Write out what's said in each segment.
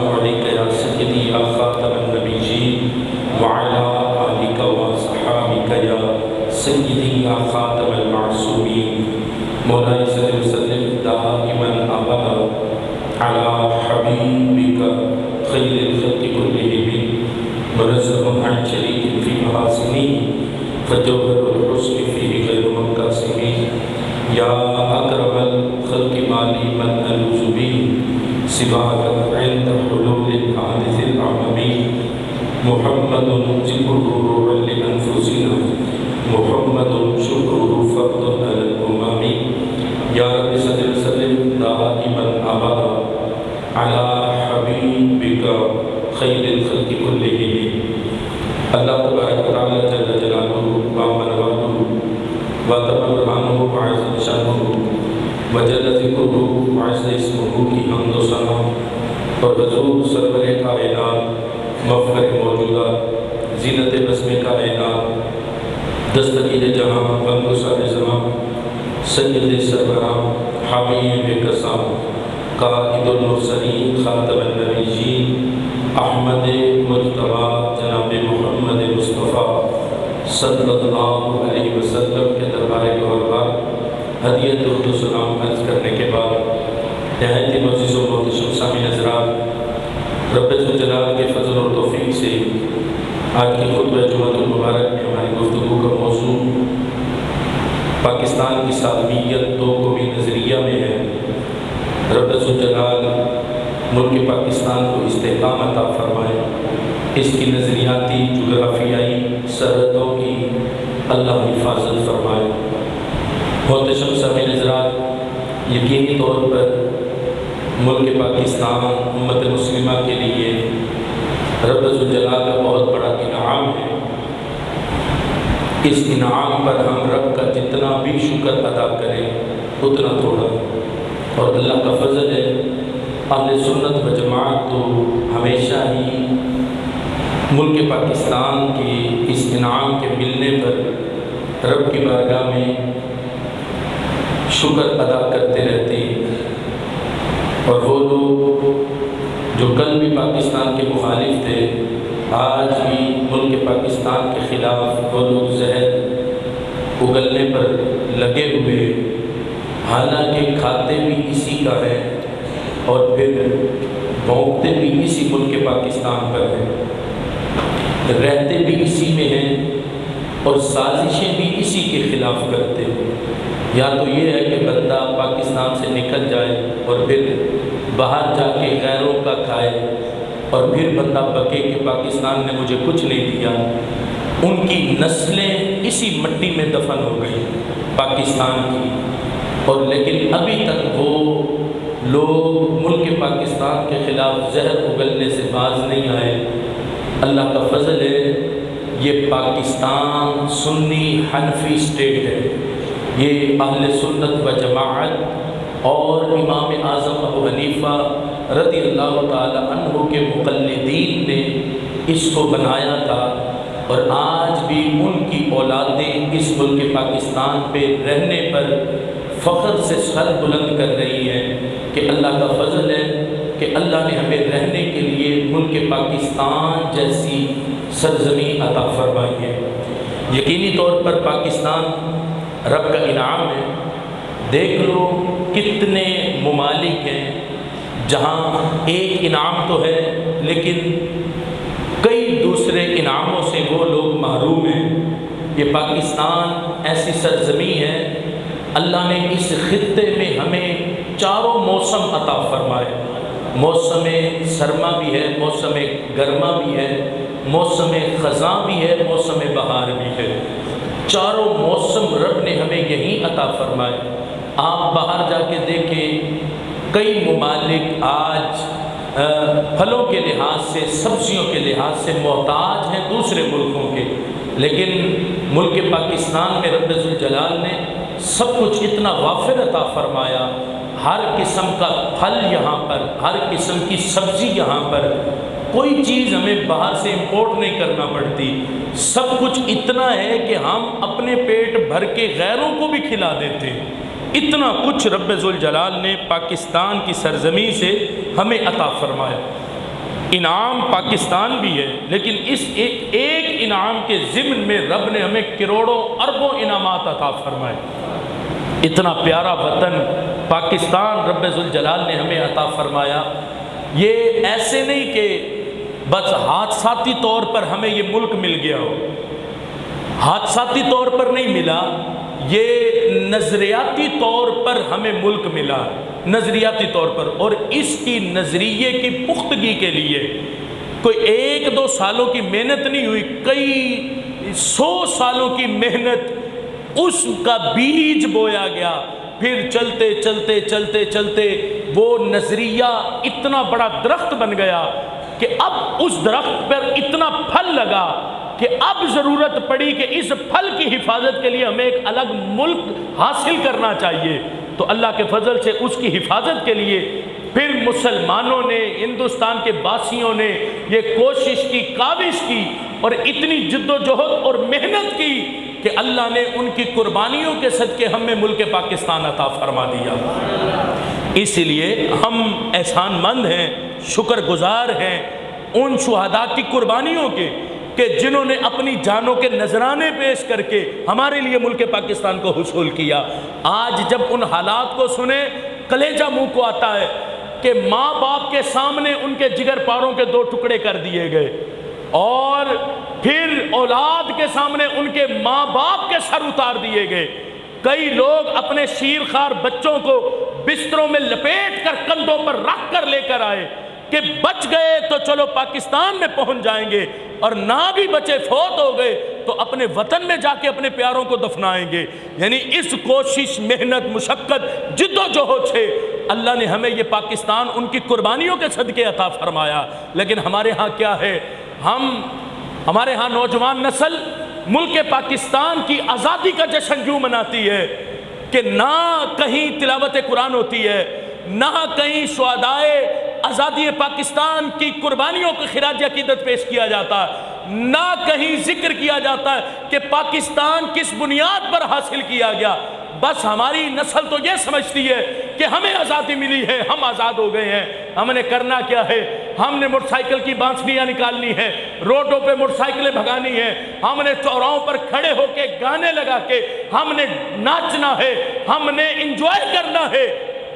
عليك يا سيدي يا خاتم النبيين وعلى آلك وصحابك يا سيدي يا خاتم المعصومين مولاي صل وسلم دائما أبدا على حبيبك خير الخلق كلهم منزه عن شريك في محاسنه فجوهر الحسن فيه غير منقسم يا أكرم الخلق مالي من ألوذ به سواك عند حلول الحادث العممي محمد ذكره روح لأنفسنا محمد شكره فرض على الأمم يا رب صل وسلم دائما أبدا على حبيبك خير الخلق كلهم اللہ تبارک و تعالی جل جلالہ وعظم نوالہ وتم برہانہ وعز شانہ وجل ذکرہ وعز اسمہ کی حمد و ثنا اور حضور سرور کائنات مفخر موجودات زینت بسم کائنات دستگیر جہاں غم گسار زمان سید سربراہ حبیب قسام قائد المرسلین خاتم النبیین احمد مجتبی جناب محمد مصطفیٰ صلی اللہ علیہ وسلم کے دربار گوہربار ہدیت درود و سلام عرض کرنے کے بعد نہایت معزز و محتشم سامعین حضرات، رب ذوالجلال کے فضل اور توفیق سے آج کی خطبہ جمعۃ المبارک میں ہماری گفتگو کا موضوع پاکستان کی سالمیت دو قومی نظریہ میں ہے۔ رب ذوالجلال ملک پاکستان کو استحکام عطا فرمائے، اس کی نظریاتی جغرافیائی سرحدوں کی اللہ حفاظت فرمائے۔ محتشم سامعین حضرات، یقینی طور پر ملک پاکستان امت مسلمہ کے لیے رب ذوالجلال کا بہت بڑا انعام ہے۔ اس انعام پر ہم رب کا جتنا بھی شکر ادا کریں اتنا تھوڑا، اور اللہ کا فضل ہے اہل سنت و جماعت تو ہمیشہ ہی ملک پاکستان کے اس انعام کے ملنے پر رب کی بارگاہ میں شکر ادا کرتے رہتے ہیں۔ اور وہ لوگ جو کل بھی پاکستان کے مخالف تھے آج بھی ملک پاکستان کے خلاف وہ لوگ زہر اگلنے پر لگے ہوئے، حالانکہ کھاتے بھی اسی کا ہے اور پھر بھونکتے بھی اسی ملک پاکستان پر ہیں، رہتے بھی اسی میں ہیں اور سازشیں بھی اسی کے خلاف کرتے ہیں۔ یا تو یہ ہے کہ بندہ پاکستان سے نکل جائے اور پھر باہر جا کے غیروں کا کھائے اور پھر بندہ بکے کہ پاکستان نے مجھے کچھ نہیں دیا۔ ان کی نسلیں اسی مٹی میں دفن ہو گئی پاکستان کی، اور لیکن ابھی تک وہ لوگ ملک پاکستان کے خلاف زہر اگلنے سے باز نہیں آئے۔ اللہ کا فضل ہے یہ پاکستان سنی حنفی اسٹیٹ ہے، یہ اہل سنت و جماعت اور امام اعظم ابو حنیفہ رضی اللہ تعالی عنہ کے مقلدین نے اس کو بنایا تھا، اور آج بھی ان کی اولادیں اس ملک پاکستان پہ رہنے پر فخر سے سر بلند کر رہی ہیں کہ اللہ کا فضل ہے کہ اللہ نے ہمیں رہنے کے لیے ملک پاکستان جیسی سرزمین عطا فرمائی ہے۔ یقینی طور پر پاکستان رب کا انعام ہے۔ دیکھ لو کتنے ممالک ہیں جہاں ایک انعام تو ہے لیکن کئی دوسرے انعاموں سے وہ لوگ محروم ہیں۔ یہ پاکستان ایسی سرزمین ہے، اللہ نے اس خطے میں ہمیں چاروں موسم عطا فرمائے۔ موسم سرما بھی ہے، موسم گرما بھی ہے، موسم خزاں بھی ہے، موسم بہار بھی ہے۔ چاروں موسم رب نے ہمیں یہی عطا فرمائے۔ آپ باہر جا کے دیکھیں، کئی ممالک آج پھلوں کے لحاظ سے، سبزیوں کے لحاظ سے محتاج ہیں دوسرے ملکوں کے، لیکن ملک پاکستان میں رب ذوالجلال نے سب کچھ اتنا وافر عطا فرمایا۔ ہر قسم کا پھل یہاں پر، ہر قسم کی سبزی یہاں پر، کوئی چیز ہمیں باہر سے امپورٹ نہیں کرنا پڑتی۔ سب کچھ اتنا ہے کہ ہم اپنے پیٹ بھر کے غیروں کو بھی کھلا دیتے ہیں۔ اتنا کچھ رب ذوالجلال نے پاکستان کی سرزمین سے ہمیں عطا فرمایا۔ انعام پاکستان بھی ہے، لیکن اس ایک انعام کے ضمن میں رب نے ہمیں کروڑوں اربوں انعامات عطا فرمائے۔ اتنا پیارا وطن پاکستان رب ذوالجلال نے ہمیں عطا فرمایا۔ یہ ایسے نہیں کہ بس حادثاتی طور پر ہمیں یہ ملک مل گیا ہو، حادثاتی طور پر نہیں ملا، یہ نظریاتی طور پر ہمیں ملک ملا، نظریاتی طور پر۔ اور اس کی نظریے کی پختگی کے لیے کوئی 1-2 سالوں کی محنت نہیں ہوئی، کئی 100 سالوں کی محنت، اس کا بیج بویا گیا۔ پھر چلتے چلتے چلتے چلتے وہ نظریہ اتنا بڑا درخت بن گیا کہ اب اس درخت پر اتنا پھل لگا کہ اب ضرورت پڑی کہ اس پھل کی حفاظت کے لیے ہمیں ایک الگ ملک حاصل کرنا چاہیے۔ تو اللہ کے فضل سے اس کی حفاظت کے لیے پھر مسلمانوں نے، ہندوستان کے باسیوں نے یہ کوشش کی، کاوش کی، اور اتنی جد و جہد اور محنت کی کہ اللہ نے ان کی قربانیوں کے صدقے ہمیں ملک پاکستان عطا فرما دیا۔ اس لیے ہم احسان مند ہیں، شکر گزار ہیں ان شہداء کی قربانیوں کے کہ جنہوں نے اپنی جانوں کے نذرانے پیش کر کے ہمارے لیے ملک پاکستان کو حصول کیا۔ آج جب ان حالات کو سنیں کلیجہ منہ کو آتا ہے کہ ماں باپ کے سامنے ان کے جگر پاروں کے 2 ٹکڑے کر دیے گئے، اور پھر اولاد کے سامنے ان کے ماں باپ کے سر اتار دیے گئے۔ کئی لوگ اپنے شیرخوار بچوں کو بستروں میں لپیٹ کر کندھوں پر رکھ کر لے کر آئے کہ بچ گئے تو چلو پاکستان میں پہنچ جائیں گے، اور نہ بھی بچے فوت ہو گئے تو اپنے وطن میں جا کے اپنے پیاروں کو دفنائیں گے۔ یعنی اس کوشش، محنت، مشقت، جد و جہد سے اللہ نے ہمیں یہ پاکستان ان کی قربانیوں کے صدقے عطا فرمایا۔ لیکن ہمارے ہاں کیا ہے، ہمارے ہاں نوجوان نسل ملک پاکستان کی آزادی کا جشن یوں مناتی ہے کہ نہ کہیں تلاوت قرآن ہوتی ہے، نہ کہیں شہدائے آزادی پاکستان کی قربانیوں کو خراج عقیدت پیش کیا جاتا ہے، نہ کہیں ذکر کیا جاتا ہے کہ پاکستان کس بنیاد پر حاصل کیا گیا۔ بس ہماری نسل تو یہ سمجھتی ہے کہ ہمیں آزادی ملی ہے، ہم آزاد ہو گئے ہیں۔ ہم نے کرنا کیا ہے؟ ہم نے موٹر سائیکل کی بانسریاں نکالنی ہے، روڈوں پہ موٹر سائیکلیں بھگانی ہیں، ہم نے چوراہوں پر کھڑے ہو کے گانے لگا کے ہم نے ناچنا ہے، ہم نے انجوائے کرنا ہے۔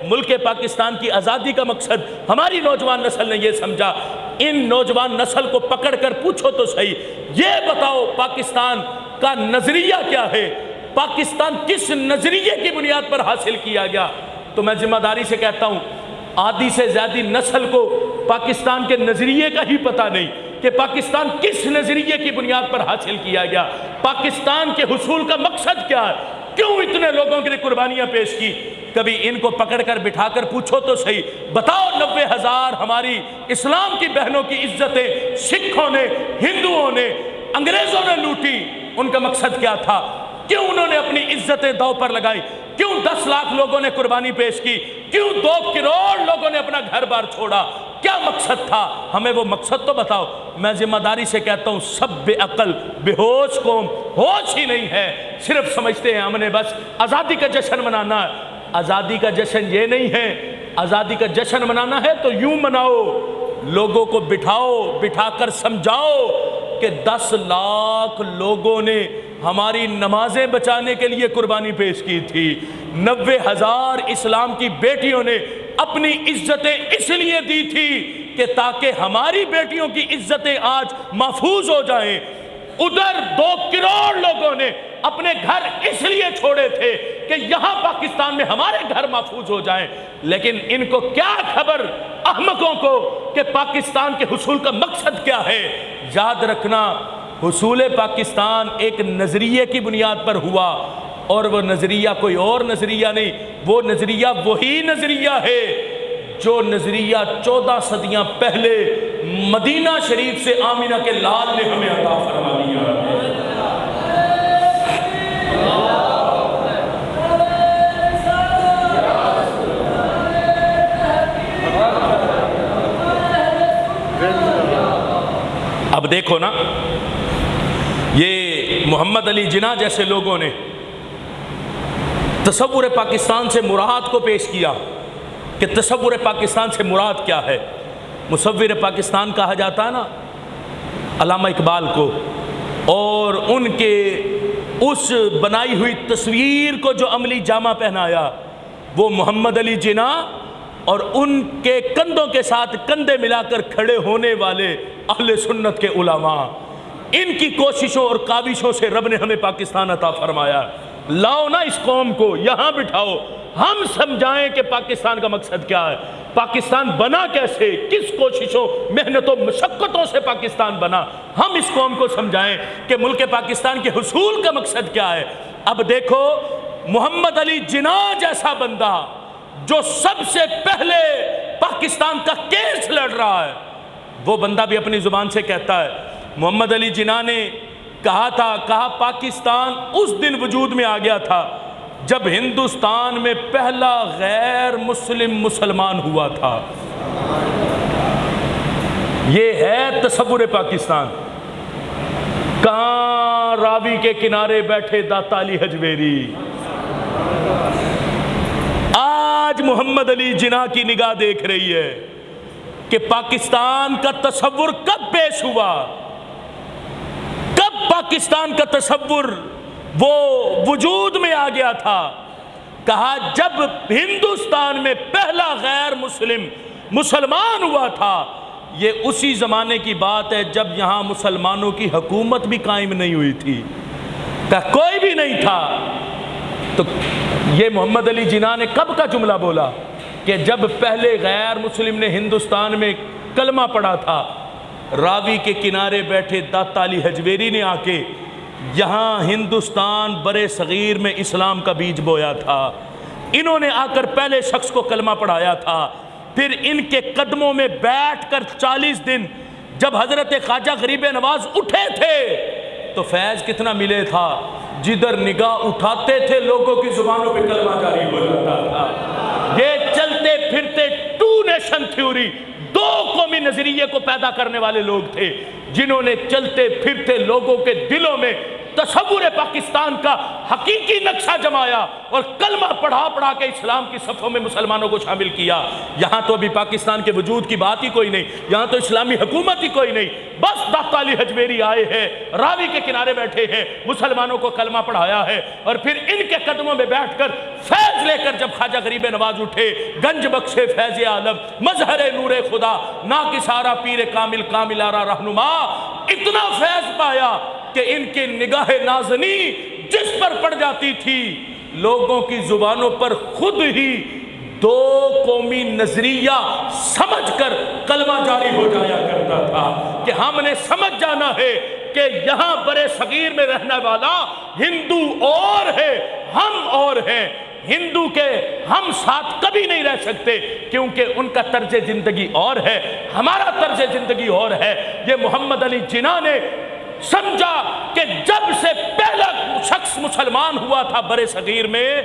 ملک پاکستان کی آزادی کا مقصد ہماری نوجوان نسل نے یہ سمجھا۔ ان نوجوان نسل کو پکڑ کر پوچھو تو صحیح، یہ بتاؤ پاکستان کا نظریہ کیا ہے، پاکستان کس نظریے کی بنیاد پر حاصل کیا گیا؟ تو میں ذمہ داری سے کہتا ہوں آدھی سے زیادہ نسل کو پاکستان کے نظریے کا ہی پتہ نہیں کہ پاکستان کس نظریے کی بنیاد پر حاصل کیا گیا، پاکستان کے حصول کا مقصد کیا ہے، کیوں اتنے لوگوں کے لیے قربانیاں پیش کی۔ کبھی ان کو پکڑ کر بٹھا کر پوچھو تو صحیح، بتاؤ 90,000 ہماری اسلام کی بہنوں کی عزتیں سکھوں نے، ہندوؤں نے، انگریزوں نے لوٹی، ان کا مقصد کیا تھا؟ کیوں انہوں نے اپنی عزتیں داؤ پر لگائی؟ کیوں 10 لاکھ لوگوں نے قربانی پیش کی؟ کیوں 2 کروڑ لوگوں نے اپنا گھر بار چھوڑا؟ کیا مقصد تھا؟ ہمیں وہ مقصد تو بتاؤ۔ میں ذمہ داری سے کہتا ہوں سب بے عقل، بے ہوش قوم، ہوش ہی نہیں ہے، صرف سمجھتے ہیں ہم نے بس آزادی کا جشن منانا ہے۔ آزادی کا جشن یہ نہیں ہے، آزادی کا جشن منانا ہے تو یوں مناؤ، لوگوں کو بٹھاؤ، بٹھا کر سمجھاؤ کہ 10 لاکھ لوگوں نے ہماری نمازیں بچانے کے لیے قربانی پیش کی تھی، 90,000 اسلام کی بیٹیوں نے اپنی عزتیں اس لیے دی تھی کہ تاکہ ہماری بیٹیوں کی عزتیں آج محفوظ ہو جائیں۔ ادھر 2 کروڑ لوگوں نے اپنے گھر اس لیے چھوڑے تھے کہ یہاں پاکستان میں ہمارے گھر محفوظ ہو جائیں، لیکن ان کو کیا خبر احمقوں کو کہ پاکستان کے حصول کا مقصد کیا ہے۔ یاد رکھنا حصول پاکستان ایک نظریے کی بنیاد پر ہوا، اور وہ نظریہ کوئی اور نظریہ نہیں، وہ نظریہ وہی نظریہ ہے جو نظریہ 14 صدیاں پہلے مدینہ شریف سے آمینہ کے لال نے ہمیں عطا فرما دیا ہے۔ اب دیکھو نا، یہ محمد علی جناح جیسے لوگوں نے تصور پاکستان سے مراد کو پیش کیا کہ تصور پاکستان سے مراد کیا ہے۔ مصور پاکستان کہا جاتا ہے نا علامہ اقبال کو، اور ان کے اس بنائی ہوئی تصویر کو جو عملی جامہ پہنایا وہ محمد علی جناح اور ان کے کندھوں کے ساتھ کندھے ملا کر کھڑے ہونے والے اہل سنت کے علماء، ان کی کوششوں اور کاوشوں سے رب نے ہمیں پاکستان عطا فرمایا۔ لاؤ نا اس قوم کو یہاں بٹھاؤ، ہم سمجھائیں کہ پاکستان کا مقصد کیا ہے، پاکستان بنا کیسے، کس کوششوں محنتوں مشقتوں سے پاکستان بنا، ہم اس قوم کو سمجھائیں کہ ملک پاکستان کے حصول کا مقصد کیا ہے۔ اب دیکھو محمد علی جناح جیسا بندہ جو سب سے پہلے پاکستان کا کیس لڑ رہا ہے، وہ بندہ بھی اپنی زبان سے کہتا ہے، محمد علی جناح نے کہا پاکستان اس دن وجود میں آ گیا تھا جب ہندوستان میں پہلا غیر مسلم مسلمان ہوا تھا۔ یہ ہے تصور پاکستان۔ کہاں راوی کے کنارے بیٹھے داتا علی حجویری، آج محمد علی جناح کی نگاہ دیکھ رہی ہے کہ پاکستان کا تصور کب پیش ہوا، کب پاکستان کا تصور وہ وجود میں آ گیا تھا۔ کہا جب ہندوستان میں پہلا غیر مسلم مسلمان ہوا تھا، یہ اسی زمانے کی بات ہے جب یہاں مسلمانوں کی حکومت بھی قائم نہیں ہوئی تھی، کہا کوئی بھی نہیں تھا۔ تو یہ محمد علی جناح نے کب کا جملہ بولا کہ جب پہلے غیر مسلم نے ہندوستان میں کلمہ پڑھا تھا، راوی کے کنارے بیٹھے داتا علی حجویری نے آ کے یہاں ہندوستان برے صغیر میں اسلام کا بیج بویا تھا۔ انہوں نے آ کر پہلے شخص کو کلمہ پڑھایا تھا، پھر ان کے قدموں میں بیٹھ کر 40 دن جب حضرت خواجہ غریب نواز اٹھے تھے تو فیض کتنا ملے تھا، جدھر نگاہ اٹھاتے تھے لوگوں کی زبانوں پہ کلمہ جاری ہو جاتا تھا۔ یہ چلتے پھرتے ٹو نیشن تھیوری، دو قومی نظریے کو پیدا کرنے والے لوگ تھے، جنہوں نے چلتے پھرتے لوگوں کے دلوں میں تصور پاکستان کا حقیقی نقشہ جمایا اور کلمہ پڑھا کے اسلام کی صفوں میں مسلمانوں کو شامل کیا۔ یہاں تو ابھی پاکستان کے وجود کی بات ہی کوئی نہیں، یہاں تو اسلامی حکومت ہی کوئی نہیں، بس داتا علی حجویری آئے ہیں، راوی کے کنارے بیٹھے ہیں، مسلمانوں کو کلمہ پڑھایا ہے، اور پھر ان کے قدموں میں بیٹھ کر فیض لے کر جب خواجہ غریب نواز اٹھے، گنج بخشے فیض عالم، مظہر نور خدا، ناکسارا پیر کامل کامل آرا رہنما، اتنا فیض پایا کہ ان کی نگاہ نازنی جس پر پڑ جاتی تھی لوگوں کی زبانوں پر خود ہی دو قومی نظریہ سمجھ کر کلمہ جاری ہو جایا کرتا تھا کہ ہم نے سمجھ جانا ہے کہ یہاں برے صغیر میں رہنے والا ہندو اور ہے، ہم اور ہیں، ہندو کے ہم ساتھ کبھی نہیں رہ سکتے کیونکہ ان کا طرز زندگی اور ہے، ہمارا طرز زندگی اور ہے۔ یہ محمد علی جناح نے سمجھا کہ جب سے پہلا شخص مسلمان ہوا تھا برے صغیر میں،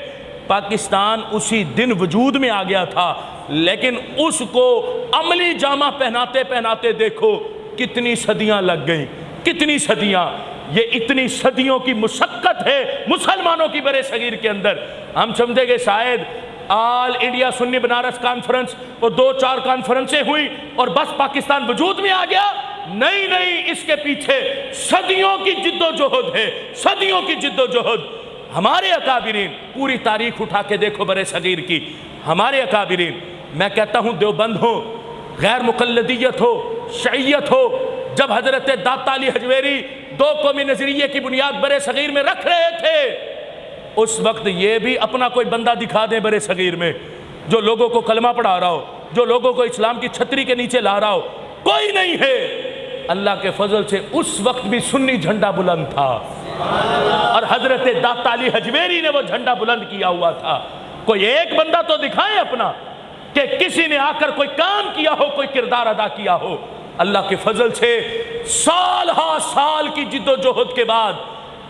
پاکستان اسی دن وجود میں آ گیا تھا، لیکن اس کو عملی جامہ پہناتے پہناتے دیکھو کتنی صدیاں لگ گئیں، کتنی صدیاں۔ یہ اتنی صدیوں کی مشقت ہے مسلمانوں کی برے صغیر کے اندر۔ ہم سمجھے گے شاید آل انڈیا سنی بنارس کانفرنس اور 2-4 کانفرنسیں ہوئی اور بس پاکستان وجود میں آ گیا، نہیں، اس کے پیچھے صدیوں کی جد و جہد ہے، صدیوں کی جد و جہد۔ ہمارے اکابرین، پوری تاریخ اٹھا کے دیکھو برے صغیر کی، ہمارے اکابرین، میں کہتا ہوں دیوبند ہو، غیر مقلدیت ہو، شیعیت ہو، جب حضرت داتا علی حجویری دو قومی نظریے کی بنیاد برے صغیر میں رکھ رہے تھے، اس وقت یہ بھی اپنا کوئی بندہ دکھا دیں برے صغیر میں جو لوگوں کو کلمہ پڑھا رہا ہو، جو لوگوں کو اسلام کی چھتری کے نیچے لا رہا ہو، کوئی نہیں ہے۔ اللہ کے فضل سے اس وقت بھی سنی جھنڈا بلند تھا اور حضرت داتا علی حجویری نے وہ جھنڈا بلند کیا ہوا تھا۔ کوئی ایک بندہ تو دکھائیں اپنا کہ کسی نے آ کر کوئی کام کیا ہو، کوئی کردار ادا کیا ہو۔ اللہ کے فضل سے سال ہا سال کی جد و جہد کے بعد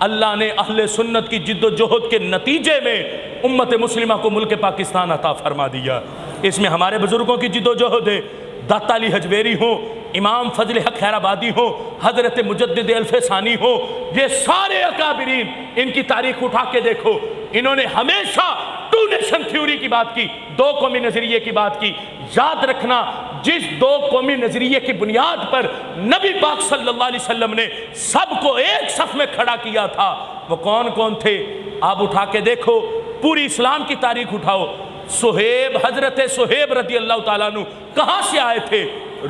اللہ نے اہل سنت کی جد و جہد کے نتیجے میں امت مسلمہ کو ملک پاکستان عطا فرما دیا۔ اس میں ہمارے بزرگوں کی جد و جہد ہے، داتا علی حجویری ہوں، امام فضل حق خیر آبادی ہوں، حضرت مجدد الف ثانی ہوں، یہ سارے اکابرین، ان کی تاریخ اٹھا کے دیکھو، انہوں نے ہمیشہ ٹو نیشن تھیوری کی بات کی، دو قومی نظریے کی بات کی۔ یاد رکھنا جس دو قومی نظریے کی بنیاد پر نبی پاک صلی اللہ علیہ وسلم نے سب کو ایک صف میں کھڑا کیا تھا، وہ کون کون تھے؟ آپ اٹھا کے دیکھو، پوری اسلام کی تاریخ اٹھاؤ، صہیب، حضرت صہیب رضی اللہ تعالیٰ عنہ کہاں سے آئے تھے؟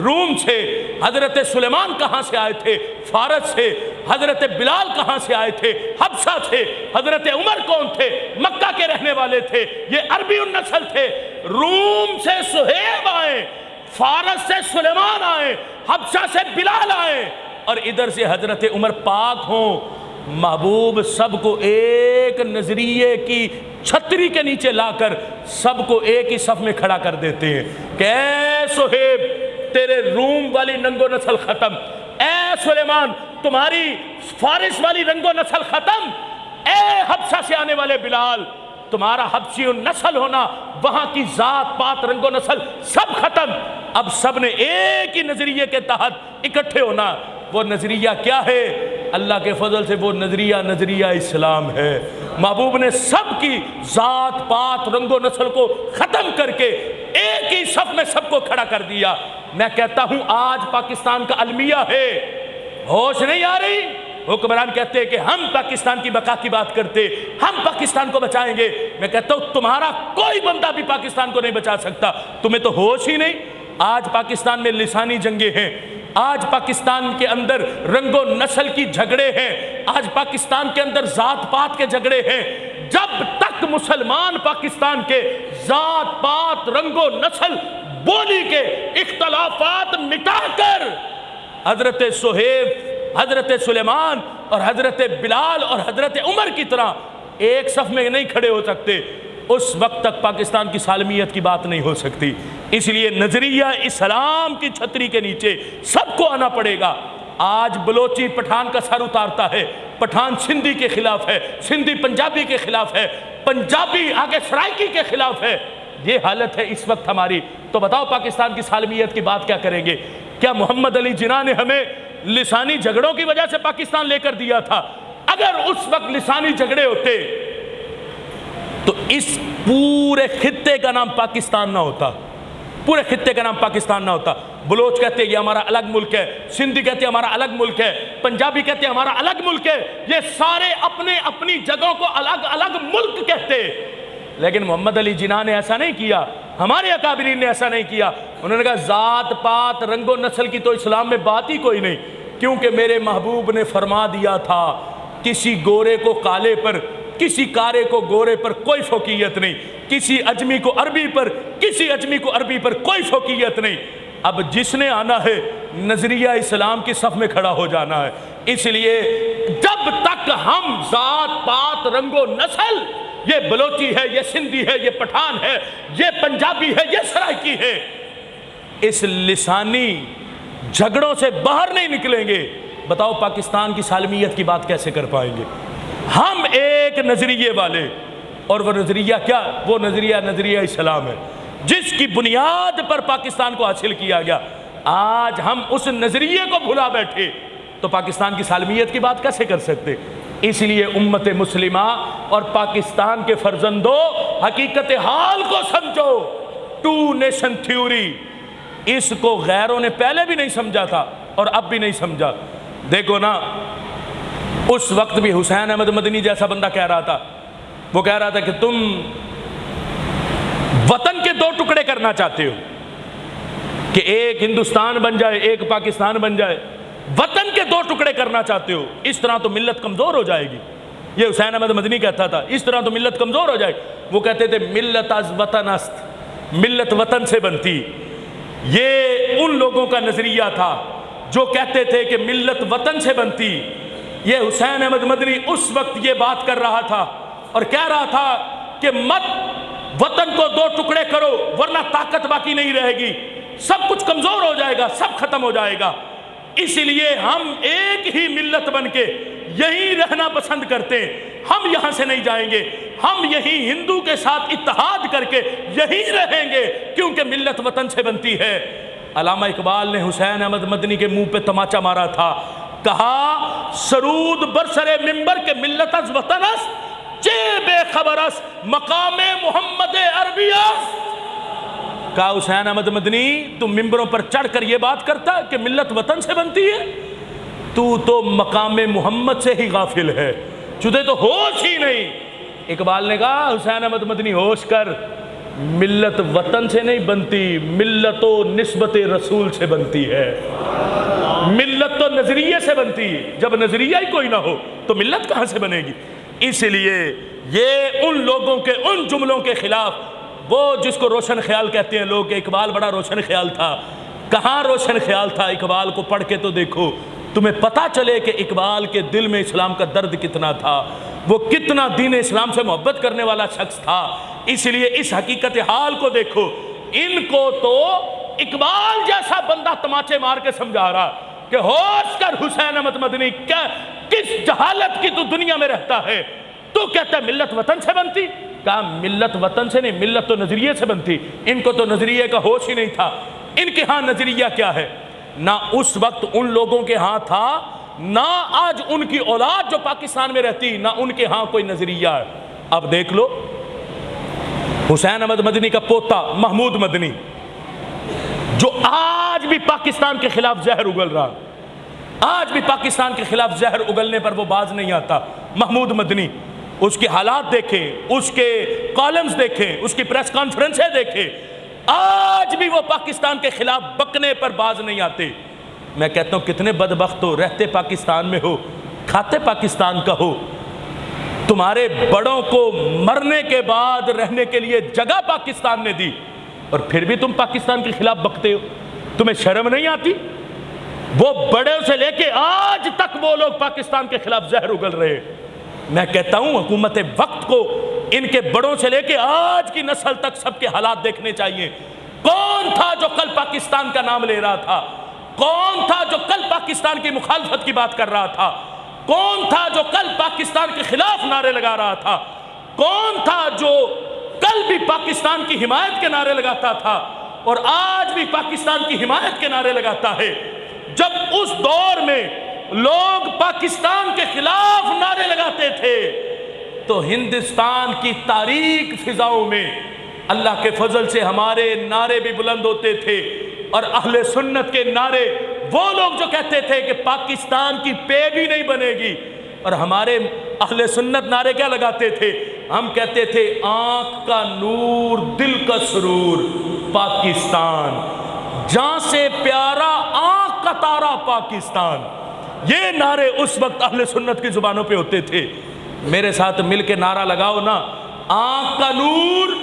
روم سے۔ حضرت سلیمان کہاں سے آئے تھے؟ فارس سے۔ حضرت بلال کہاں سے آئے تھے؟ حبشہ سے۔ حضرت عمر کون تھے؟ مکہ کے رہنے والے تھے، یہ عربی النسل تھے۔ روم سے صہیب آئے، فارس سے سلیمان آئے، حبشہ سے بلال آئے، اور ادھر سے حضرت عمر پاک ہوں۔ محبوب سب کو ایک نظریے کی چھتری کے نیچے لا کر سب کو ایک ہی صف میں کھڑا کر دیتے ہیں کہ اے صہیب تیرے روم والی رنگ و نسل ختم، اے سلیمان تمہاری فارس والی رنگ و نسل ختم، اے حبشہ سے آنے والے بلال تمہارا حبشی نسل ہونا، وہاں کی ذات پات رنگ و نسل سب ختم۔ اب سب نے ایک ہی نظریے کے تحت اکٹھے ہونا۔ وہ نظریہ کیا ہے؟ اللہ کے فضل سے وہ نظریہ اسلام ہے۔ محبوب نے سب کی ذات پات رنگ و نسل کو ختم کر کے ایک ہی صف میں سب کو کھڑا کر دیا۔ میں کہتا ہوں آج پاکستان کا المیہ ہے، ہوش نہیں آ رہی؟ حکمران کہتے ہیں کہ ہم پاکستان کی بقا کی بات کرتے، ہم پاکستان کو بچائیں گے۔ میں کہتا ہوں تمہارا کوئی بندہ بھی پاکستان کو نہیں بچا سکتا، تمہیں تو ہوش ہی نہیں۔ آج پاکستان میں لسانی جنگیں ہیں، آج پاکستان کے اندر رنگ و نسل کی جھگڑے ہیں، آج پاکستان کے اندر ذات پات کے جھگڑے ہیں۔ جب تک مسلمان پاکستان کے ذات پات رنگ و نسل بولی کے اختلافات مٹا کر حضرت صہیب، حضرت سلیمان اور حضرت بلال اور حضرت عمر کی طرح ایک صف میں نہیں کھڑے ہو سکتے، اس وقت تک پاکستان کی سالمیت کی بات نہیں ہو سکتی۔ اس لیے نظریہ اسلام کی چھتری کے نیچے سب کو آنا پڑے گا۔ آج بلوچی پٹھان کا سر اتارتا ہے، پٹھان سندھی کے خلاف ہے، سندھی پنجابی کے خلاف ہے، پنجابی آگے سرائکی کے خلاف ہے۔ یہ حالت ہے اس وقت ہماری، تو بتاؤ پاکستان کی سالمیت کی بات کیا کریں گے؟ کیا محمد علی جناح نے ہمیں لسانی جھگڑوں کی وجہ سے پاکستان لے کر دیا تھا؟ اگر اس وقت لسانی جھگڑے ہوتے تو اس پورے خطے کا نام پاکستان نہ ہوتا، پورے خطے کا نام پاکستان نہ ہوتا۔ بلوچ کہتے ہیں یہ ہمارا الگ ملک ہے، سندھی کہتے ہیں ہمارا الگ ملک ہے، پنجابی کہتے ہیں ہمارا الگ ملک ہے، یہ سارے اپنے اپنی جگہوں کو الگ الگ ملک کہتے ہیں۔ لیکن محمد علی جناح نے ایسا نہیں کیا، ہمارے اکابرین نے ایسا نہیں کیا۔ انہوں نے کہا ذات پات رنگ و نسل کی تو اسلام میں بات ہی کوئی نہیں، کیونکہ میرے محبوب نے فرما دیا تھا کسی گورے کو کالے پر، کسی کارے کو گورے پر کوئی فوقیت نہیں، کسی اجمی کو عربی پر، کسی اجمی کو عربی پر کوئی فوقیت نہیں۔ اب جس نے آنا ہے نظریہ اسلام کی صف میں کھڑا ہو جانا ہے۔ اس لیے جب تک ہم ذات پات رنگ و نسل، یہ بلوچی ہے، یہ سندھی ہے، یہ پٹھان ہے، یہ پنجابی ہے، یہ سرائکی ہے، اس لسانی جھگڑوں سے باہر نہیں نکلیں گے، بتاؤ پاکستان کی سالمیت کی بات کیسے کر پائیں گے؟ ہم ایک نظریے والے، اور وہ نظریہ کیا؟ وہ نظریہ اسلام ہے جس کی بنیاد پر پاکستان کو حاصل کیا گیا۔ آج ہم اس نظریے کو بھلا بیٹھے تو پاکستان کی سالمیت کی بات کیسے کر سکتے؟ اس لیے امت مسلمہ اور پاکستان کے فرزندوں حقیقت حال کو سمجھو۔ ٹو نیشن تھیوری، اس کو غیروں نے پہلے بھی نہیں سمجھا تھا اور اب بھی نہیں سمجھا۔ دیکھو نا، اس وقت بھی حسین احمد مدنی جیسا بندہ کہہ رہا تھا، وہ کہہ رہا تھا کہ تم وطن کے دو ٹکڑے کرنا چاہتے ہو کہ ایک ہندوستان بن جائے، ایک پاکستان بن جائے، وطن کے دو ٹکڑے کرنا چاہتے ہو، اس طرح تو ملت کمزور ہو جائے گی۔ یہ حسین احمد مدنی کہتا تھا اس طرح تو ملت کمزور ہو جائے گی۔ وہ کہتے تھے ملت از وطن است، ملت وطن سے بنتی۔ یہ ان لوگوں کا نظریہ تھا جو کہتے تھے کہ ملت وطن سے بنتی۔ یہ حسین احمد مدنی اس وقت یہ بات کر رہا تھا اور کہہ رہا تھا کہ مت وطن کو دو ٹکڑے کرو ورنہ طاقت باقی نہیں رہے گی، سب کچھ کمزور ہو جائے گا، سب ختم ہو جائے گا۔ اس لیے ہم ایک ہی ملت بن کے یہیں رہنا پسند کرتے ہیں، ہم یہاں سے نہیں جائیں گے، ہم یہیں ہندو کے ساتھ اتحاد کر کے یہیں رہیں گے کیونکہ ملت وطن سے بنتی ہے۔ علامہ اقبال نے حسین احمد مدنی کے منہ پہ تماچا مارا تھا، کہا سرود برسر ممبر کے ملت از وطن است، چے بے خبر است مقام محمد عربی است۔ کہا حسین احمد مدنی تم ممبروں پر چڑھ کر یہ بات کرتا کہ ملت وطن سے بنتی ہے؟ تو مقام محمد سے ہی غافل ہے، تجھے تو ہوش ہی نہیں۔ اقبال نے کہا حسین احمد مدنی ہوش کر، ملت وطن سے نہیں بنتی، ملت و نسبت رسول سے بنتی ہے۔ ملت تو نظریے سے بنتی ہے، جب نظریہ ہی کوئی نہ ہو تو ملت کہاں سے بنے گی؟ اس لیے یہ ان لوگوں کے ان جملوں کے خلاف، وہ جس کو روشن خیال کہتے ہیں لوگ، کہ اقبال بڑا روشن خیال تھا، کہاں روشن خیال تھا؟ اقبال کو پڑھ کے تو دیکھو، تمہیں پتہ چلے کہ اقبال کے دل میں اسلام کا درد کتنا تھا، وہ کتنا دین اسلام سے محبت کرنے والا شخص تھا۔ اس لیے اس حقیقت حال کو دیکھو، ان کو تو اقبال جیسا بندہ تماچے مار کے سمجھا رہا کہ ہوش کر حسین احمد مدنی، کس جہالت کی تو دنیا میں رہتا ہے، تو کہتا ہے ملت وطن سے بنتی؟ کہا ملت وطن سے نہیں، ملت تو نظریے سے بنتی۔ ان کو تو نظریے کا ہوش ہی نہیں تھا۔ ان کے ہاں نظریہ کیا ہے؟ نہ اس وقت ان لوگوں کے ہاں تھا، نہ آج ان کی اولاد جو پاکستان میں رہتی، نہ ان کے ہاں کوئی نظریہ ہے۔ اب دیکھ لو، حسین احمد مدنی کا پوتا محمود مدنی، جو آج بھی پاکستان کے خلاف زہر اگل رہا، آج بھی پاکستان کے خلاف زہر اگلنے پر وہ باز نہیں آتا، محمود مدنی، اس کے حالات دیکھیں، اس کے کالمز دیکھیں، اس کی پریس کانفرنسیں دیکھیں، آج بھی وہ پاکستان کے خلاف بکنے پر باز نہیں آتے۔ میں کہتا ہوں کتنے بدبخت ہو، رہتے پاکستان میں ہو، کھاتے پاکستان کا ہو، تمہارے بڑوں کو مرنے کے بعد رہنے کے لیے جگہ پاکستان نے دی، اور پھر بھی تم پاکستان کے خلاف بکتے ہو، تمہیں شرم نہیں آتی؟ وہ بڑے سے لے کے آج تک وہ لوگ پاکستان کے خلاف زہر اگل رہے۔ میں کہتا ہوں حکومت وقت کو ان کے بڑوں سے لے کے آج کی نسل تک سب کے حالات دیکھنے چاہیے۔ کون تھا جو کل پاکستان کا نام لے رہا تھا؟ کون تھا جو کل پاکستان کی مخالفت کی بات کر رہا تھا؟ کون تھا جو کل پاکستان کے خلاف نعرے لگا رہا تھا؟ کون تھا جو کل بھی پاکستان کی حمایت کے نعرے لگاتا تھا اور آج بھی پاکستان کی حمایت کے نعرے لگاتا ہے؟ جب اس دور میں لوگ پاکستان کے خلاف نعرے لگاتے تھے تو ہندوستان کی تاریک فضاؤں میں اللہ کے فضل سے ہمارے نعرے بھی بلند ہوتے تھے، اور اہل سنت کے نعرے، وہ لوگ جو کہتے تھے کہ پاکستان کی پے بھی نہیں بنے گی، اور ہمارے اہل سنت نعرے کیا لگاتے تھے؟ ہم کہتے تھے آنکھ کا نور دل کا سرور پاکستان، جان سے پیارا آنکھ کا تارا پاکستان۔ یہ نعرے اس وقت اہل سنت کی زبانوں پہ ہوتے تھے۔ میرے ساتھ مل کے نعرہ لگاؤ نا، آنکھ کا نور،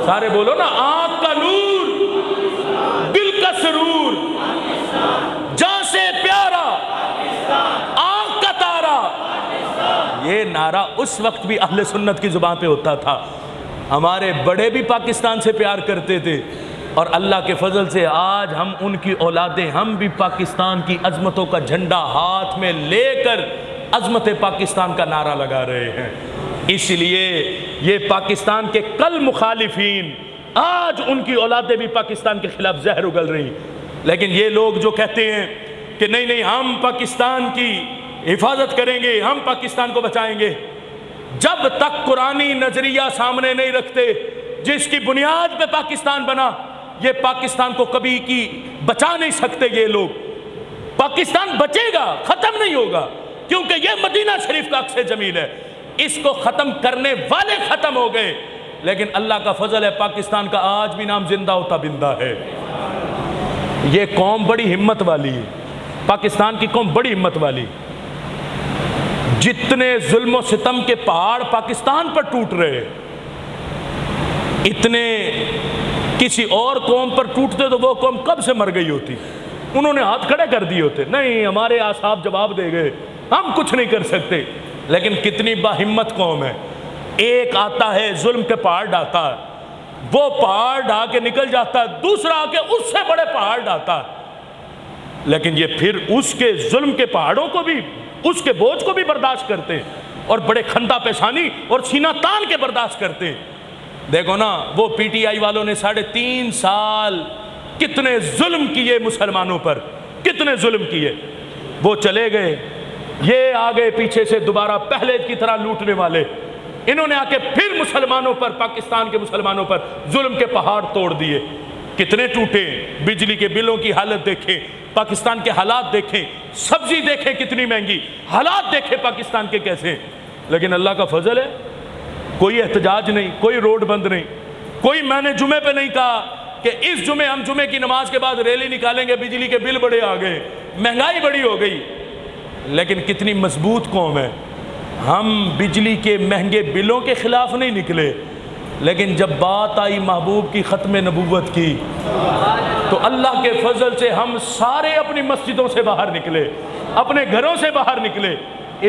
سارے بولو نا، آنکھ کا نور دل کا سرور، جان سے پیارا آنکھ کا تارا۔ یہ نعرہ اس وقت بھی اہل سنت کی زبان پہ ہوتا تھا۔ ہمارے بڑے بھی پاکستان سے پیار کرتے تھے، اور اللہ کے فضل سے آج ہم ان کی اولادیں، ہم بھی پاکستان کی عظمتوں کا جھنڈا ہاتھ میں لے کر عظمت پاکستان کا نعرہ لگا رہے ہیں۔ اس لیے یہ پاکستان کے کل مخالفین، آج ان کی اولادیں بھی پاکستان کے خلاف زہر اگل رہی، لیکن یہ لوگ جو کہتے ہیں کہ نہیں نہیں ہم پاکستان کی حفاظت کریں گے، ہم پاکستان کو بچائیں گے، جب تک قرآنی نظریہ سامنے نہیں رکھتے جس کی بنیاد پہ پاکستان بنا، یہ پاکستان کو کبھی کی بچا نہیں سکتے۔ یہ لوگ، پاکستان بچے گا، ختم نہیں ہوگا، کیونکہ یہ مدینہ شریف کا عکس جمیل ہے۔ اس کو ختم کرنے والے ختم ہو گئے، لیکن اللہ کا فضل ہے پاکستان کا آج بھی نام زندہ ہوتا بندہ ہے۔ یہ قوم بڑی ہمت والی ہے، پاکستان کی قوم بڑی ہمت والی۔ جتنے ظلم و ستم کے پہاڑ پاکستان پر ٹوٹ رہے، اتنے کسی اور قوم پر ٹوٹتے تو وہ قوم کب سے مر گئی ہوتی، انہوں نے ہاتھ کھڑے کر دیے ہوتے، نہیں ہمارے اصحاب جواب دے گئے، ہم کچھ نہیں کر سکتے۔ لیکن کتنی باہمت قوم ہے، ایک آتا ہے ظلم کے پہاڑ ڈھاتا ہے، وہ پہاڑ ڈھا کے نکل جاتا ہے، دوسرا آ کے اس سے بڑے پہاڑ ڈھاتا ہے، لیکن یہ پھر اس کے ظلم کے پہاڑوں کو بھی، اس کے بوجھ کو بھی برداشت کرتے ہیں، اور بڑے کھندا پیشانی اور سینہ تان کے برداشت کرتے ہیں۔ دیکھو نا، وہ پی ٹی آئی والوں نے 3.5 سال کتنے ظلم کیے مسلمانوں پر، کتنے ظلم کیے، وہ چلے گئے، یہ آگے پیچھے سے دوبارہ پہلے کی طرح لوٹنے والے۔ انہوں نے آ کے پھر مسلمانوں پر، پاکستان کے مسلمانوں پر ظلم کے پہاڑ توڑ دیے. کتنے ٹوٹے. بجلی کے بلوں کی حالت دیکھیں، پاکستان کے حالات دیکھیں، سبزی دیکھیں کتنی مہنگی، حالات دیکھیں پاکستان کے کیسے. لیکن اللہ کا فضل ہے، کوئی احتجاج نہیں، کوئی روڈ بند نہیں، کوئی میں نے جمعے پہ نہیں کہا کہ اس جمعے ہم جمعے کی نماز کے بعد ریلی نکالیں گے، بجلی کے بل بڑے آ گئے، مہنگائی بڑی ہو گئی. لیکن کتنی مضبوط قوم ہے. ہم بجلی کے مہنگے بلوں کے خلاف نہیں نکلے، لیکن جب بات آئی محبوب کی ختم نبوت کی تو اللہ کے فضل سے ہم سارے اپنی مسجدوں سے باہر نکلے، اپنے گھروں سے باہر نکلے.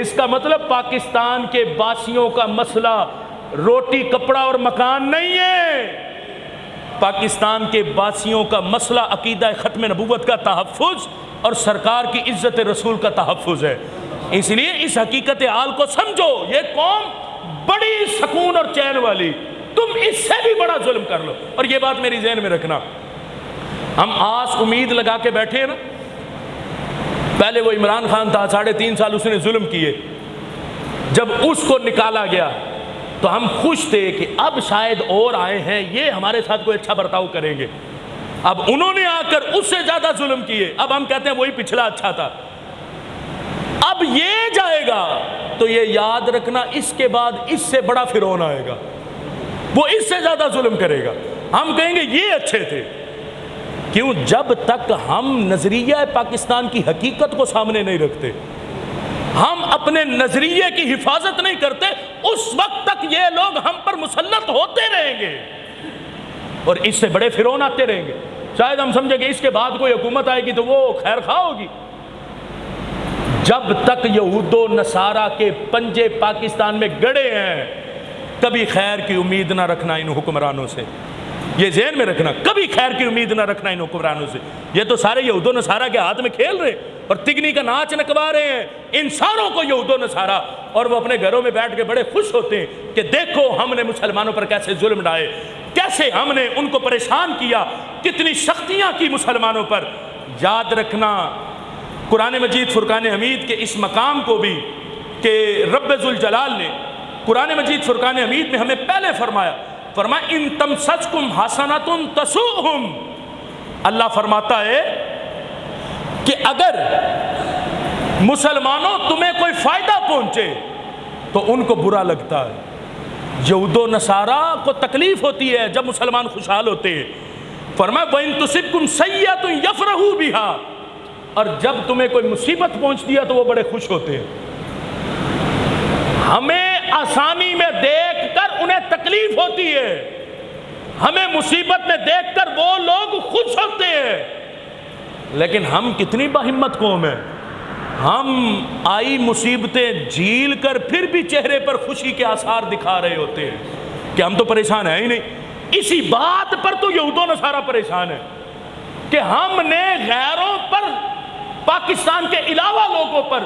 اس کا مطلب پاکستان کے باسیوں کا مسئلہ روٹی کپڑا اور مکان نہیں ہے. پاکستان کے باسیوں کا مسئلہ عقیدہ ختم نبوت کا تحفظ اور سرکار کی عزت رسول کا تحفظ ہے. اس لیے اس حقیقت حال کو سمجھو، یہ قوم بڑی سکون اور چین والی، تم اس سے بھی بڑا ظلم کر لو. اور یہ بات میری ذہن میں رکھنا، ہم آس امید لگا کے بیٹھے ہیں نا. پہلے وہ عمران خان تھا، 3.5 سال اس نے ظلم کیے. جب اس کو نکالا گیا تو ہم خوش تھے کہ اب شاید اور آئے ہیں، یہ ہمارے ساتھ کوئی اچھا برتاؤ کریں گے. اب انہوں نے آ کر اس سے زیادہ ظلم کیے. اب ہم کہتے ہیں وہی پچھلا اچھا تھا. اب یہ جائے گا تو یہ یاد رکھنا اس کے بعد اس سے بڑا فرعون آئے گا، وہ اس سے زیادہ ظلم کرے گا. ہم کہیں گے یہ اچھے تھے. کیوں؟ جب تک ہم نظریہ پاکستان کی حقیقت کو سامنے نہیں رکھتے، ہم اپنے نظریے کی حفاظت نہیں کرتے، اس وقت تک یہ لوگ ہم پر مسلط ہوتے رہیں گے اور اس سے بڑے فرعون آتے رہیں گے. شاید ہم سمجھیں کہ اس کے بعد کوئی حکومت آئے گی تو وہ خیر خواہ ہوگی. جب تک یہود و نصارہ کے پنجے پاکستان میں گڑے ہیں، کبھی خیر کی امید نہ رکھنا ان حکمرانوں سے. یہ ذہن میں رکھنا، کبھی خیر کی امید نہ رکھنا ان حکمرانوں سے. یہ تو سارے یہود و نصارہ کے ہاتھ میں کھیل رہے اور تگنی کا ناچ نکوا رہے ہیں انسانوں کو یہود و نصارہ، اور وہ اپنے گھروں میں بیٹھ کے بڑے خوش ہوتے ہیں کہ دیکھو ہم نے مسلمانوں پر کیسے ظلم ڈھائے، کیسے ہم نے ان کو پریشان کیا، کتنی سختیاں کی مسلمانوں پر. یاد رکھنا قرآن مجید فرقان حمید کے اس مقام کو بھی کہ رب ذوالجلال نے قرآن مجید فرقان حمید میں ہمیں پہلے فرمایا ان تمسسکم حسنۃ تسؤہم. اللہ فرماتا ہے کہ اگر مسلمانوں تمہیں کوئی فائدہ پہنچے تو ان کو برا لگتا ہے. یہود و نصارہ کو تکلیف ہوتی ہے جب مسلمان خوشحال ہوتے ہیں. فرمایا وَإِن تُصِبْكُمْ سَيِّئَةٌ يَفْرَحُوا بِهَا، اور جب تمہیں کوئی مصیبت پہنچ دیا تو وہ بڑے خوش ہوتے ہیں. ہمیں آسانی میں دیکھ کر انہیں تکلیف ہوتی ہے، ہمیں مصیبت میں دیکھ کر وہ لوگ خوش ہوتے ہیں. لیکن ہم کتنی باہمت قوم ہیں، ہم آئی مصیبتیں جھیل کر پھر بھی چہرے پر خوشی کے آثار دکھا رہے ہوتے ہیں کہ ہم تو پریشان ہیں ہی نہیں. اسی بات پر تو یہود و نصارہ پریشان ہے کہ ہم نے غیروں پر، پاکستان کے علاوہ لوگوں پر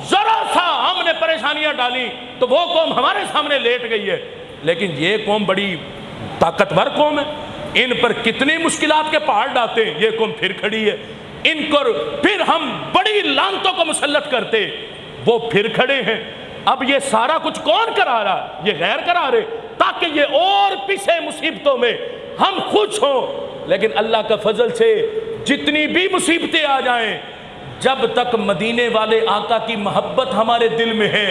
ذرا سا ہم نے پریشانیاں ڈالی تو وہ قوم ہمارے سامنے لیٹ گئی ہے. لیکن یہ قوم بڑی طاقتور قوم ہے، ان پر کتنی مشکلات کے پہاڑ ڈالتے ہیں، یہ قوم پھر کھڑی ہے. ان کو پھر ہم بڑی لعنتوں کو مسلط کرتے، وہ پھر کھڑے ہیں. اب یہ سارا کچھ کون کرا رہا؟ یہ غیر کرا رہے تاکہ یہ اور پیچھے مصیبتوں میں ہم خوش ہوں. لیکن اللہ کا فضل سے جتنی بھی مصیبتیں آ جائیں، جب تک مدینے والے آقا کی محبت ہمارے دل میں ہے،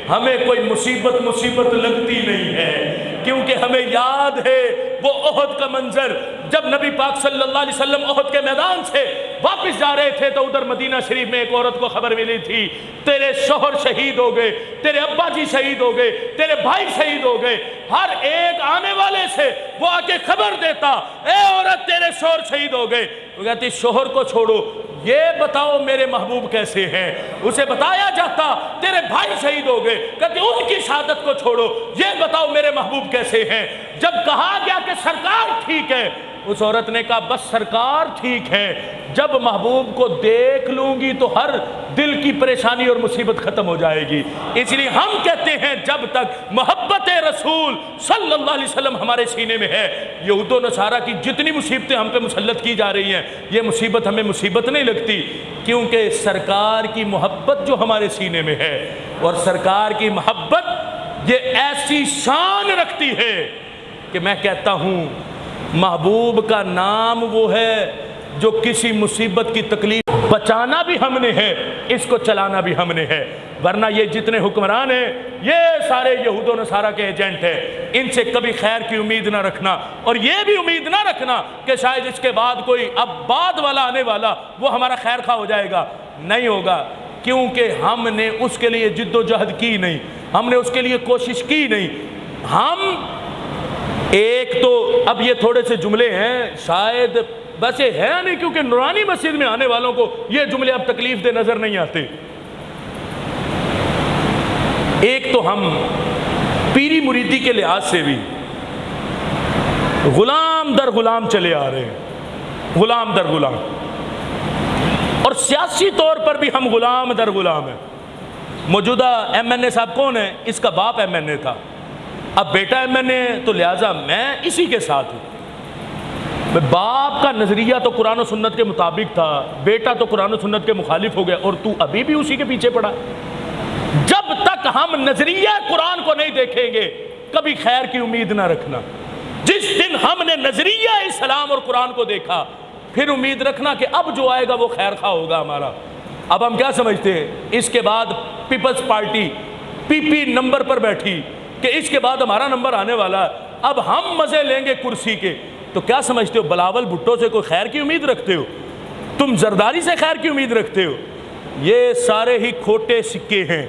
ہمیں کوئی مصیبت لگتی نہیں ہے. کیونکہ ہمیں یاد ہے وہ احد کا منظر، جب نبی پاک صلی اللہ علیہ وسلم احد کے میدان سے واپس جا رہے تھے تو ادھر مدینہ شریف میں ایک عورت کو خبر ملی تھی تیرے شوہر شہید ہو گئے، تیرے ابا جی شہید ہو گئے، تیرے بھائی شہید ہو گئے. ہر ایک آنے والے سے وہ آ کے خبر دیتا، اے عورت تیرے شوہر شہید ہو گئے. وہ کہتی شوہر کو چھوڑو، یہ بتاؤ میرے محبوب کیسے ہیں. اسے بتایا جاتا تیرے بھائی شہید ہو گئے، کہتے ان کی شہادت کو چھوڑو، یہ بتاؤ میرے محبوب کیسے ہیں. جب کہا گیا کہ سرکار ٹھیک ہے، اس عورت نے کہا بس سرکار ٹھیک ہے، جب محبوب کو دیکھ لوں گی تو ہر دل کی پریشانی اور مصیبت ختم ہو جائے گی. اس لیے ہم کہتے ہیں جب تک محبت رسول صلی اللہ علیہ وسلم ہمارے سینے میں ہے، یہود و نصارہ کی جتنی مصیبتیں ہم پہ مسلط کی جا رہی ہیں، یہ مصیبت ہمیں مصیبت نہیں لگتی. کیونکہ سرکار کی محبت جو ہمارے سینے میں ہے، اور سرکار کی محبت یہ ایسی شان رکھتی ہے کہ میں کہتا ہوں محبوب کا نام وہ ہے جو کسی مصیبت کی تکلیف بچانا بھی ہم نے ہے، اس کو چلانا بھی ہم نے ہے، ورنہ یہ جتنے حکمران ہیں یہ سارے یہود و نصارہ کے ایجنٹ ہیں، ان سے کبھی خیر کی امید نہ رکھنا، اور یہ بھی امید نہ رکھنا کہ شاید اس کے بعد کوئی اب بعد والا آنے والا وہ ہمارا خیر خواہ ہو جائے گا، نہیں ہوگا، کیونکہ ہم نے اس کے لیے جد و جہد کی نہیں، ہم نے اس کے لیے کوشش کی نہیں۔ ہم ایک تو اب یہ تھوڑے سے جملے ہیں شاید ویسے ہے نہیں، کیونکہ نورانی مسجد میں آنے والوں کو یہ جملے اب تکلیف دہ نظر نہیں آتے۔ ایک تو ہم پیری مریدی کے لحاظ سے بھی غلام در غلام چلے آ رہے ہیں، غلام در غلام، اور سیاسی طور پر بھی ہم غلام در غلام ہیں۔ موجودہ ایم این اے صاحب کون ہے؟ اس کا باپ ایم این اے تھا، اب بیٹا ایم این اے، تو لہٰذا میں اسی کے ساتھ ہوں۔ باپ کا نظریہ تو قرآن و سنت کے مطابق تھا، بیٹا تو قرآن و سنت کے مخالف ہو گیا، اور تو ابھی بھی اسی کے پیچھے پڑا۔ جب تک ہم نظریہ قرآن کو نہیں دیکھیں گے کبھی خیر کی امید نہ رکھنا۔ جس دن ہم نے نظریہ اسلام اور قرآن کو دیکھا پھر امید رکھنا کہ اب جو آئے گا وہ خیر خواہ ہوگا ہمارا۔ اب ہم کیا سمجھتے ہیں؟ اس کے بعد پیپلز پارٹی پی پی نمبر پر بیٹھی کہ اس کے بعد ہمارا نمبر آنے والا ہے، اب ہم مزے لیں گے کرسی کے، تو کیا سمجھتے ہو بلاول بھٹو سے کوئی خیر کی امید رکھتے ہو؟ تم زرداری سے خیر کی امید رکھتے ہو؟ یہ سارے ہی کھوٹے سکے ہیں،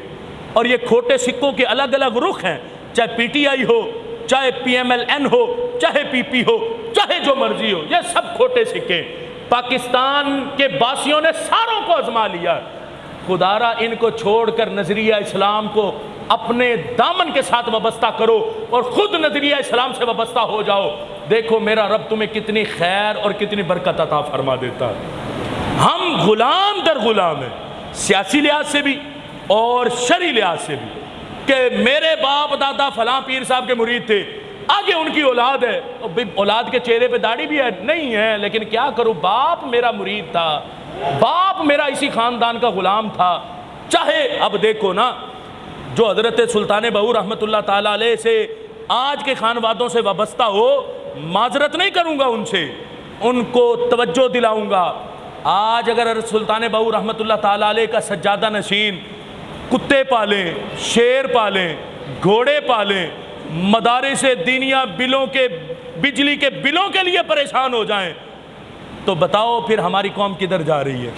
اور یہ کھوٹے سکوں کے الگ الگ رخ ہیں، چاہے پی ٹی آئی ہو، چاہے پی ایم ایل این ہو، چاہے پی پی ہو، چاہے جو مرضی ہو، یہ سب کھوٹے سکے۔ پاکستان کے باسیوں نے ساروں کو آزما لیا، خدارا ان کو چھوڑ کر نظریہ اسلام کو اپنے دامن کے ساتھ وابستہ کرو اور خود نظریہ اسلام سے وابستہ ہو جاؤ، دیکھو میرا رب تمہیں کتنی خیر اور کتنی برکت عطا فرما دیتا ہے۔ ہم غلام در غلام ہیں، سیاسی لحاظ سے بھی اور شرعی لحاظ سے بھی، کہ میرے باپ دادا فلاں پیر صاحب کے مرید تھے، آگے ان کی اولاد ہے، اولاد کے چہرے پہ داڑھی بھی ہے نہیں ہے، لیکن کیا کروں، باپ میرا مرید تھا، باپ میرا اسی خاندان کا غلام تھا۔ چاہے اب دیکھو نا، جو حضرت سلطان بہو رحمۃ اللہ تعالیٰ علیہ سے آج کے خانوادوں سے وابستہ ہو، معذرت نہیں کروں گا ان سے، ان کو توجہ دلاؤں گا۔ آج اگر سلطان بہو رحمۃ اللہ تعالیٰ علیہ کا سجادہ نشین کتے پالیں، شیر پالیں، گھوڑے پالیں، مدارس دینیہ بلوں کے بجلی کے بلوں کے لیے پریشان ہو جائیں، تو بتاؤ پھر ہماری قوم کدھر جا رہی ہے؟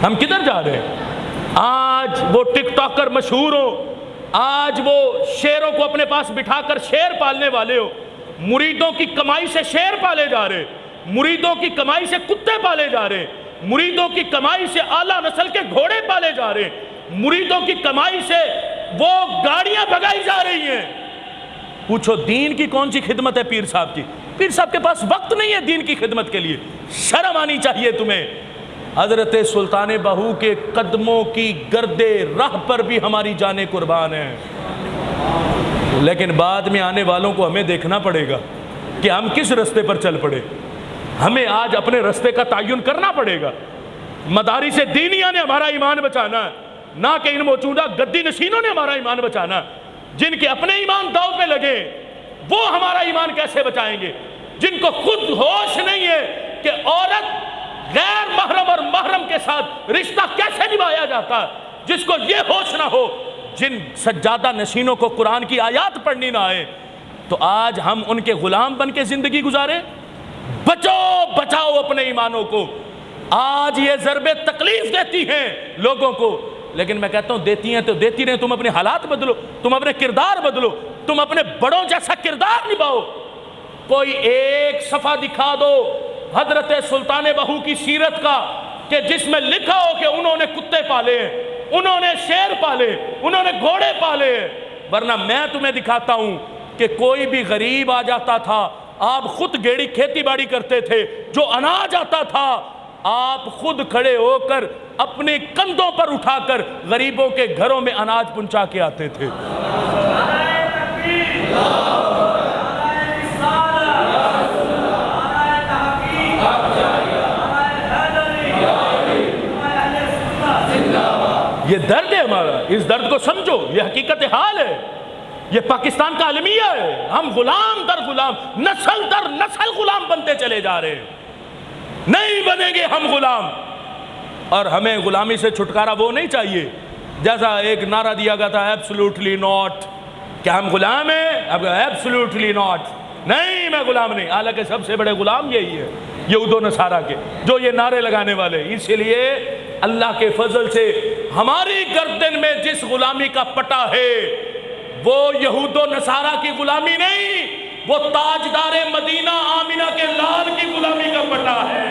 ہم کدھر جا رہے ہیں؟ آج وہ ٹک ٹاکر مشہور ہو، آج وہ شیروں کو اپنے پاس بٹھا کر شیر پالنے والے ہو، مریدوں کی کمائی سے شیر پالے جا رہے، مریدوں کی کمائی سے کتے پالے جا رہے، مریدوں کی کمائی سے اعلیٰ نسل کے گھوڑے پالے جا رہے، مریدوں کی کمائی سے وہ گاڑیاں بھگائی جا رہی ہیں۔ پوچھو دین کی کون سی خدمت ہے پیر صاحب کی؟ پیر صاحب کے پاس وقت نہیں ہے دین کی خدمت کے لیے، شرم آنی چاہیے تمہیں۔ حضرت سلطان بہو کے قدموں کی گرد راہ پر بھی ہماری جانیں قربان ہیں، لیکن بعد میں آنے والوں کو ہمیں دیکھنا پڑے گا کہ ہم کس رستے پر چل پڑے۔ ہمیں آج اپنے رستے کا تعین کرنا پڑے گا۔ مدارس دینیہ نے ہمارا ایمان بچانا ہے، نہ کہ ان موجودہ گدی نشینوں نے ہمارا ایمان بچانا ہے۔ جن کے اپنے ایمان داؤ پہ لگے وہ ہمارا ایمان کیسے بچائیں گے؟ جن کو خود ہوش نہیں ہے کہ عورت غیر محرم اور محرم کے ساتھ رشتہ کیسے نبھایا جاتا ہے، جس کو یہ ہوش نہ ہو، جن سجادہ نشینوں کو قرآن کی آیات پڑھنی نہ آئے، تو آج ہم ان کے غلام بن کے زندگی گزارے۔ بچاؤ اپنے ایمانوں کو۔ آج یہ ضربیں تکلیف دیتی ہیں لوگوں کو، لیکن میں کہتا ہوں دیتی ہیں تو دیتی رہیں، تم اپنے حالات بدلو، تم اپنے کردار بدلو، تم اپنے بڑوں جیسا کردار نبھاؤ۔ کوئی ایک صفحہ دکھا دو حضرت سلطان بہو کی سیرت کا کہ جس میں لکھا ہو کہ انہوں نے کتے پالے ہیں، انہوں نے شیر پالے، انہوں نے گھوڑے پالے ہیں۔ ورنہ میں تمہیں دکھاتا ہوں کہ کوئی بھی غریب آ جاتا تھا، آپ خود گیڑی کھیتی باڑی کرتے تھے، جو اناج آتا تھا آپ خود کھڑے ہو کر اپنے کندھوں پر اٹھا کر غریبوں کے گھروں میں اناج پہنچا کے آتے تھے۔ یہ درد ہے ہمارا، اس درد کو سمجھو، یہ حقیقت حال ہے۔ یہ پاکستان کا المیہ ہے. ہم غلام در غلام، نسل در نسل غلام بنتے چلے جا رہے ہیں. نہیں بنیں گے ہم غلام. اور ہمیں غلامی سے چھٹکارا وہ نہیں چاہیے جیسا ایک نعرہ دیا گیا تھا ایبسلوٹلی ناٹ. کیا ہم غلام ہیں؟ اب ایبسلوٹلی ناٹ. نہیں، میں غلام نہیں. حالانکہ سب سے بڑے غلام یہی ہے یہود و نصارہ کے، جو یہ نعرے لگانے والے. اسی لیے اللہ کے فضل سے ہماری گردن میں جس غلامی کا پٹا ہے وہ یہود و نصارہ کی غلامی نہیں، وہ تاجدار مدینہ آمنہ کے لال کی غلامی کا پٹا ہے.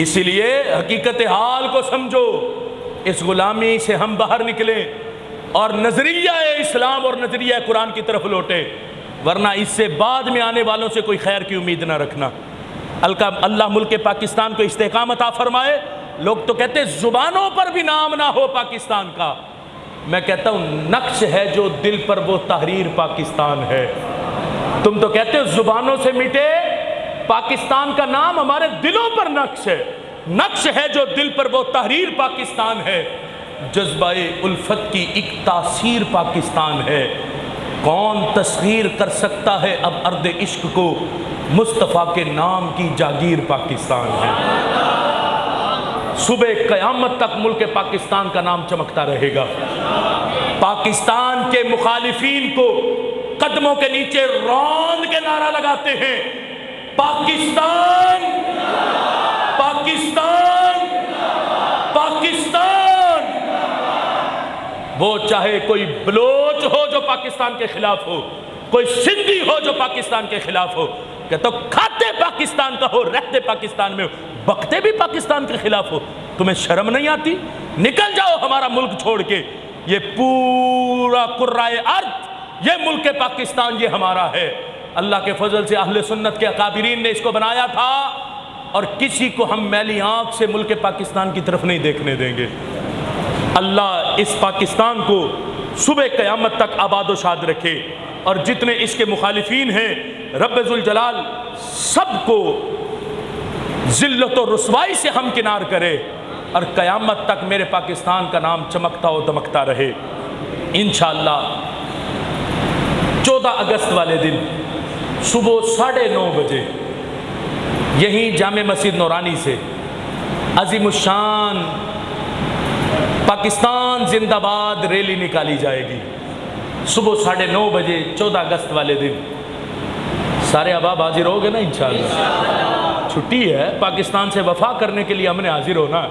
اسی لیے حقیقت حال کو سمجھو، اس غلامی سے ہم باہر نکلیں اور نظریہ اسلام اور نظریہ قرآن کی طرف لوٹیں، ورنہ اس سے بعد میں آنے والوں سے کوئی خیر کی امید نہ رکھنا. اللہ ملک پاکستان کو استحکام عطا فرمائے. لوگ تو کہتے ہیں زبانوں پر بھی نام نہ ہو پاکستان کا. میں کہتا ہوں نقش ہے جو دل پر وہ تحریر پاکستان ہے. تم تو کہتے ہو زبانوں سے مٹے، پاکستان کا نام ہمارے دلوں پر نقش ہے. نقش ہے جو دل پر وہ تحریر پاکستان ہے. جذبہ الفت کی ایک تاثیر پاکستان ہے. کون تسخیر کر سکتا ہے اب ارض عشق کو، مصطفیٰ کے نام کی جاگیر پاکستان ہے. صبح قیامت تک ملک پاکستان کا نام چمکتا رہے گا. پاکستان کے مخالفین کو قدموں کے نیچے روند کے نعرہ لگاتے ہیں، پاکستان پاکستان پاکستان. وہ چاہے کوئی بلوچ ہو جو پاکستان کے خلاف ہو، کوئی سندھی ہو جو پاکستان کے خلاف ہو، کہ تو کھاتے پاکستان کا ہو، رہتے پاکستان میں ہو، بکتے بھی پاکستان کے خلاف ہو. تمہیں شرم نہیں آتی؟ نکل جاؤ ہمارا ملک چھوڑ کے. یہ پورا قرائے ارض، یہ ملک پاکستان یہ ہمارا ہے. اللہ کے فضل سے اہل سنت کے اکابرین نے اس کو بنایا تھا، اور کسی کو ہم میلی آنکھ سے ملک پاکستان کی طرف نہیں دیکھنے دیں گے. اللہ اس پاکستان کو صبح قیامت تک آباد و شاد رکھے، اور جتنے اس کے مخالفین ہیں رب ذوالجلال سب کو ذلت و رسوائی سے ہمکنار کرے، اور قیامت تک میرے پاکستان کا نام چمکتا و دمکتا رہے. انشاءاللہ 14 اگست والے دن صبح 9:30 بجے یہیں جامع مسجد نورانی سے عظیم الشان پاکستان زندہ باد ریلی نکالی جائے گی. صبح 9:30 بجے 14 اگست والے دن. سارے احباب حاضر ہو گے نا انشاءاللہ؟ چھٹی ہے، پاکستان سے وفا کرنے کے لیے ہم نے حاضر ہونا.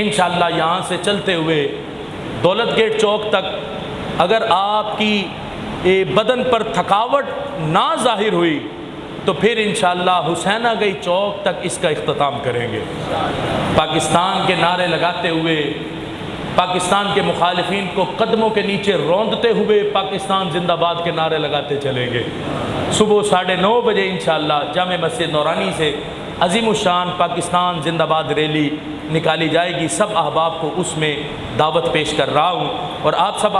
انشاءاللہ یہاں سے چلتے ہوئے دولت گیٹ چوک تک اگر آپ کی بدن پر تھکاوٹ نہ ظاہر ہوئی تو پھر انشاءاللہ حسینہ گئی چوک تک اس کا اختتام کریں گے. پاکستان کے نعرے لگاتے ہوئے، پاکستان کے مخالفین کو قدموں کے نیچے روندتے ہوئے پاکستان زندہ باد کے نعرے لگاتے چلیں گے. صبح 9:30 بجے انشاءاللہ جامع مسجد نورانی سے عظیم الشان پاکستان زندہ باد ریلی نکالی جائے گی. سب احباب کو اس میں دعوت پیش کر رہا ہوں، اور آپ سب